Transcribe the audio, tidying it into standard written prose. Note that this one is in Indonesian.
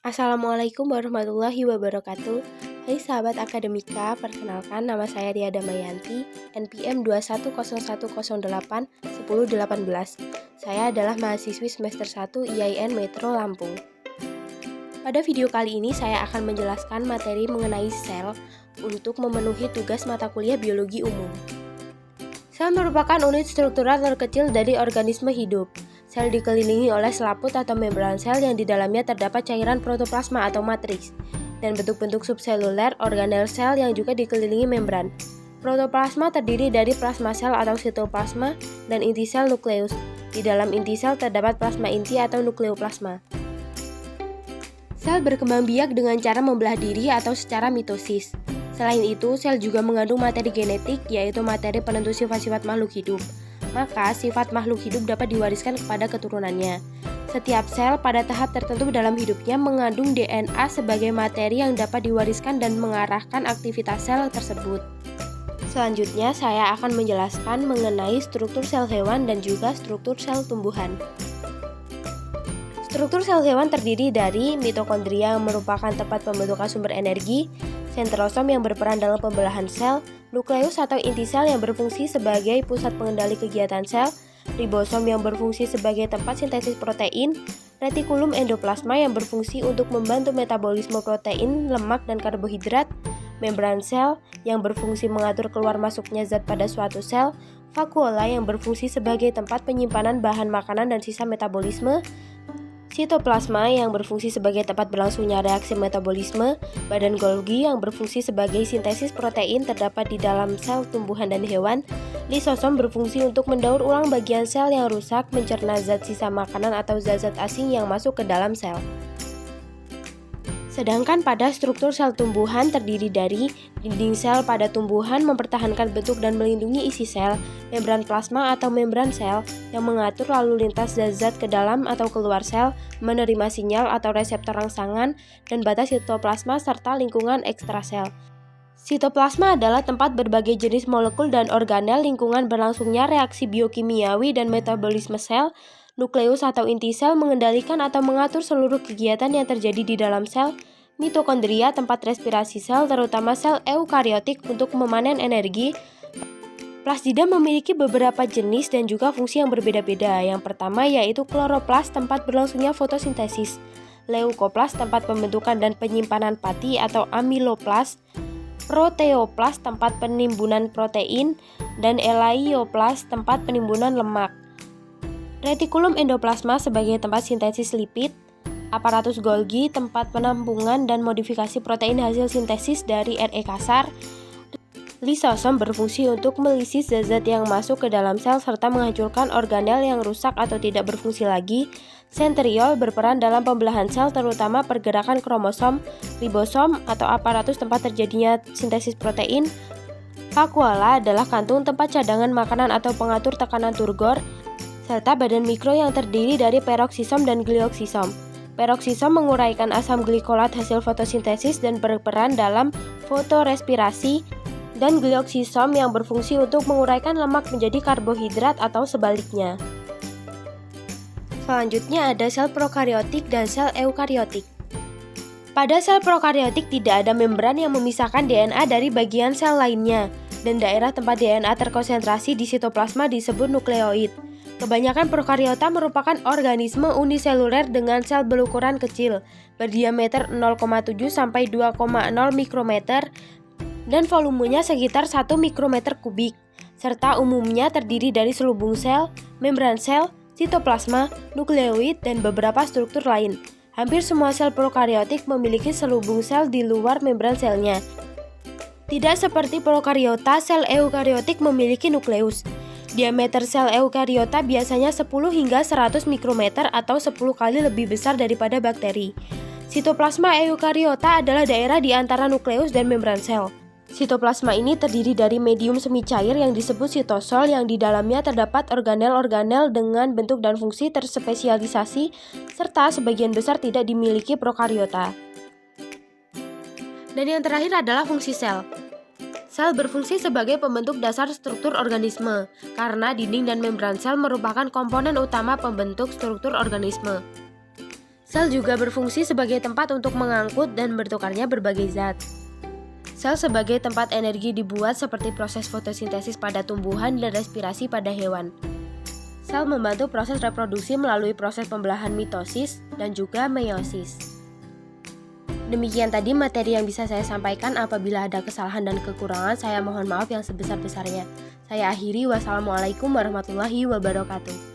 Assalamualaikum warahmatullahi wabarakatuh. Hai sahabat akademika, perkenalkan nama saya Ria Damayanti, NPM 2101081018. Saya adalah mahasiswi semester 1 IAIN Metro Lampung. Pada video kali ini saya akan menjelaskan materi mengenai sel untuk memenuhi tugas mata kuliah biologi umum. Sel merupakan unit struktural terkecil dari organisme hidup. Sel dikelilingi oleh selaput atau membran sel yang di dalamnya terdapat cairan protoplasma atau matriks, dan bentuk-bentuk subseluler organel sel yang juga dikelilingi membran. Protoplasma terdiri dari plasma sel atau sitoplasma dan inti sel nukleus. Di dalam inti sel terdapat plasma inti atau nukleoplasma. Sel berkembang biak dengan cara membelah diri atau secara mitosis. Selain itu, sel juga mengandung materi genetik, yaitu materi penentu sifat-sifat makhluk hidup. Maka, sifat makhluk hidup dapat diwariskan kepada keturunannya. Setiap sel pada tahap tertentu dalam hidupnya mengandung DNA sebagai materi yang dapat diwariskan dan mengarahkan aktivitas sel tersebut. Selanjutnya, saya akan menjelaskan mengenai struktur sel hewan dan juga struktur sel tumbuhan. Struktur sel hewan terdiri dari mitokondria yang merupakan tempat pembentukan sumber energi, sentrosom yang berperan dalam pembelahan sel, nukleus atau inti sel yang berfungsi sebagai pusat pengendali kegiatan sel, ribosom yang berfungsi sebagai tempat sintesis protein, retikulum endoplasma yang berfungsi untuk membantu metabolisme protein, lemak, dan karbohidrat, membran sel yang berfungsi mengatur keluar masuknya zat pada suatu sel, vakuola yang berfungsi sebagai tempat penyimpanan bahan makanan dan sisa metabolisme, sitoplasma yang berfungsi sebagai tempat berlangsungnya reaksi metabolisme, badan Golgi yang berfungsi sebagai sintesis protein terdapat di dalam sel tumbuhan dan hewan, lisosom berfungsi untuk mendaur ulang bagian sel yang rusak, mencerna zat sisa makanan atau zat-zat asing yang masuk ke dalam sel. Sedangkan pada struktur sel tumbuhan terdiri dari dinding sel pada tumbuhan mempertahankan bentuk dan melindungi isi sel, membran plasma atau membran sel yang mengatur lalu lintas zat-zat ke dalam atau keluar sel, menerima sinyal atau reseptor rangsangan, dan batas sitoplasma serta lingkungan ekstrasel. Sitoplasma adalah tempat berbagai jenis molekul dan organel lingkungan berlangsungnya reaksi biokimiawi dan metabolisme sel. Nukleus atau inti sel mengendalikan atau mengatur seluruh kegiatan yang terjadi di dalam sel. Mitokondria tempat respirasi sel, terutama sel eukariotik untuk memanen energi. Plasdida memiliki beberapa jenis dan juga fungsi yang berbeda-beda. Yang pertama yaitu kloroplas tempat berlangsungnya fotosintesis, leukoplas tempat pembentukan dan penyimpanan pati atau amiloplas, proteoplas tempat penimbunan protein, dan elaioplas tempat penimbunan lemak. Retikulum endoplasma sebagai tempat sintesis lipid, aparatus Golgi tempat penampungan dan modifikasi protein hasil sintesis dari RE kasar, lisosom berfungsi untuk melisis zat-zat yang masuk ke dalam sel serta menghancurkan organel yang rusak atau tidak berfungsi lagi, sentriol berperan dalam pembelahan sel terutama pergerakan kromosom, ribosom atau aparatus tempat terjadinya sintesis protein, vakuola adalah kantung tempat cadangan makanan atau pengatur tekanan turgor, serta badan mikro yang terdiri dari peroksisom dan glioksisom. Peroksisom menguraikan asam glikolat hasil fotosintesis dan berperan dalam fotorespirasi, dan glioksisom yang berfungsi untuk menguraikan lemak menjadi karbohidrat atau sebaliknya. Selanjutnya ada sel prokariotik dan sel eukariotik. Pada sel prokariotik tidak ada membran yang memisahkan DNA dari bagian sel lainnya, dan daerah tempat DNA terkonsentrasi di sitoplasma disebut nukleoid. Kebanyakan prokariota merupakan organisme uniseluler dengan sel berukuran kecil, berdiameter 0,7 sampai 2,0 mikrometer dan volumenya sekitar 1 mikrometer kubik, serta umumnya terdiri dari selubung sel, membran sel, sitoplasma, nukleoid, dan beberapa struktur lain. Hampir semua sel prokariotik memiliki selubung sel di luar membran selnya. Tidak seperti prokariota, sel eukariotik memiliki nukleus. Diameter sel eukariota biasanya 10 hingga 100 mikrometer atau 10 kali lebih besar daripada bakteri. Sitoplasma eukariota adalah daerah di antara nukleus dan membran sel. Sitoplasma ini terdiri dari medium semi cair yang disebut sitosol yang di dalamnya terdapat organel-organel dengan bentuk dan fungsi terspesialisasi serta sebagian besar tidak dimiliki prokariota. Dan yang terakhir adalah fungsi sel. Sel berfungsi sebagai pembentuk dasar struktur organisme, karena dinding dan membran sel merupakan komponen utama pembentuk struktur organisme. Sel juga berfungsi sebagai tempat untuk mengangkut dan bertukarnya berbagai zat. Sel sebagai tempat energi dibuat seperti proses fotosintesis pada tumbuhan dan respirasi pada hewan. Sel membantu proses reproduksi melalui proses pembelahan mitosis dan juga meiosis. Demikian tadi materi yang bisa saya sampaikan. Apabila ada kesalahan dan kekurangan, saya mohon maaf yang sebesar-besarnya. Saya akhiri, wassalamualaikum warahmatullahi wabarakatuh.